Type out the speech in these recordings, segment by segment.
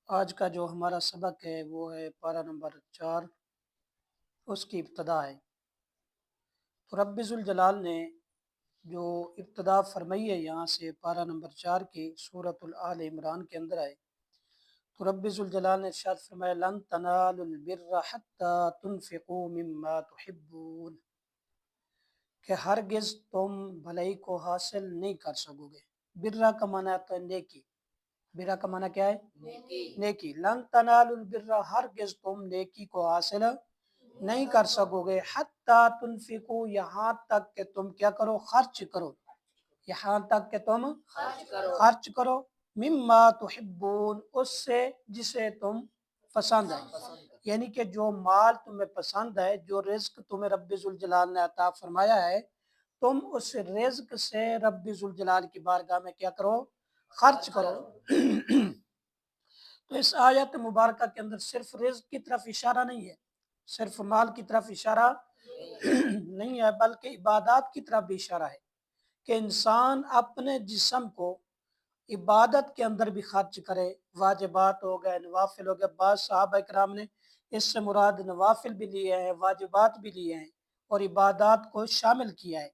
آج کا جو ہمارا سبق ہے وہ ہے پارہ نمبر 4، اس کی ابتدا ہے۔ تو رب ذوالجلال نے جو ابتدا فرمائی ہے یہاں سے پارہ نمبر 4 کی سورۃ آل عمران کے اندر ہے، تو رب ذوالجلال نے ارشاد فرمایا لن تنالوا البر حتی تنفقوا مما تحبون، کہ ہرگز تم بھلائی کو حاصل نہیں کر سکو گے۔ برہ کا معنی آتا ہے نیکی، برا کا معنی کیا ہے؟ نیکی۔ لن تنالوا البر، ہرگز تم نیکی کو حاصل نہیں کر سکو گے، حتی تنفقوا، یہاں تک کہ تم کیا کرو؟ خرچ کرو، یہاں تک کہ تم خرچ کرو، مما تحبون، اس سے جسے تم پسند ہے، یعنی کہ جو مال تمہیں پسند ہے، جو رزق تمہیں رب ذوالجلال نے عطا فرمایا ہے، تم اس رزق سے رب ذوالجلال کی بارگاہ میں کیا کرو؟ خرچ کرو۔ تو اس آیت مبارکہ کے اندر صرف رزق کی طرف اشارہ نہیں ہے، صرف مال کی طرف اشارہ نہیں ہے، بلکہ عبادات کی طرف بھی اشارہ ہے کہ انسان اپنے جسم کو عبادت کے اندر بھی خرچ کرے، واجبات ہو گئے، نوافل ہو گئے۔ بعض صحابہ کرام نے اس سے مراد نوافل بھی لیے ہیں، واجبات بھی لیے ہیں اور عبادات کو شامل کیا ہے،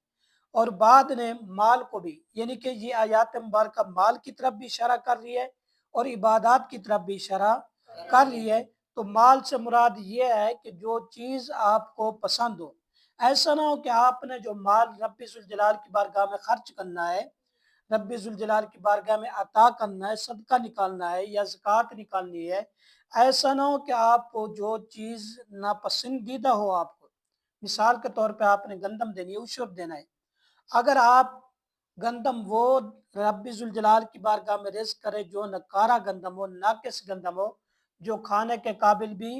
اور بعد نے مال کو بھی، یعنی کہ یہ آیات مبارکہ مال کی طرف بھی اشارہ کر رہی ہے اور عبادات کی طرف بھی اشارہ کر رہی ہے۔ تو مال سے مراد یہ ہے کہ جو چیز آپ کو پسند ہو، ایسا نہ ہو کہ آپ نے جو مال رب ذوالجلال کی بارگاہ میں خرچ کرنا ہے، رب ذوالجلال کی بارگاہ میں عطا کرنا ہے، صدقہ نکالنا ہے یا زکوٰۃ نکالنی ہے، ایسا نہ ہو کہ آپ کو جو چیز ناپسندیدہ ہو، آپ کو مثال کے طور پہ آپ نے گندم دینی ہے، عشر دینا ہے، اگر آپ گندم وہ رب ذوالجلال کی بارگاہ میں رزق کرے جو نکارا گندم ہو، ناقص گندم ہو، جو کھانے کے قابل بھی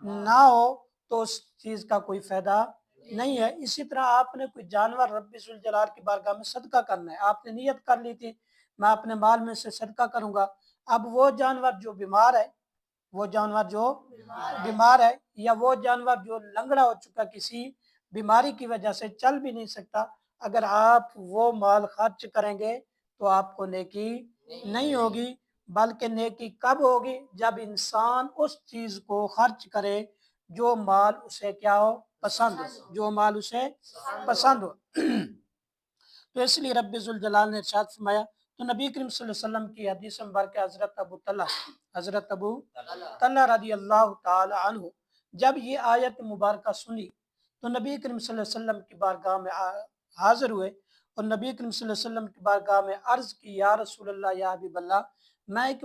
نہ ہو، تو اس چیز کا کوئی فائدہ نہیں ہے۔ اسی طرح آپ نے کوئی جانور رب ذوالجلال کی بارگاہ میں صدقہ کرنا ہے، آپ نے نیت کر لی تھی میں اپنے مال میں سے صدقہ کروں گا، اب وہ جانور جو بیمار ہے، وہ جانور جو بیمار ہے، یا وہ جانور جو لنگڑا ہو چکا کسی بیماری کی وجہ سے چل بھی نہیں سکتا، اگر آپ وہ مال خرچ کریں گے تو آپ کو نیکی نہیں ہوگی، بلکہ نیکی کب ہوگی؟ جب انسان اس چیز کو خرچ کرے جو مال اسے کیا ہو؟ پسند ہو، جو مال اسے پسند ہو۔ تو اس لیے رب ذوالجلال نے ارشاد فرمایا، تو نبی کریم صلی اللہ علیہ وسلم کی حدیث مبارکہ حضرت ابو طلحہ رضی اللہ تعالی عنہ جب یہ آیت مبارکہ سنی تو نبی کریم صلی اللہ علیہ وسلم کی بارگاہ میں حاضر ہوئے اور نبی کریم صلی اللہ علیہ وسلم کی بارگاہ میں عرض کی، یا رسول اللہ، یا حبیب اللہ، میں ایک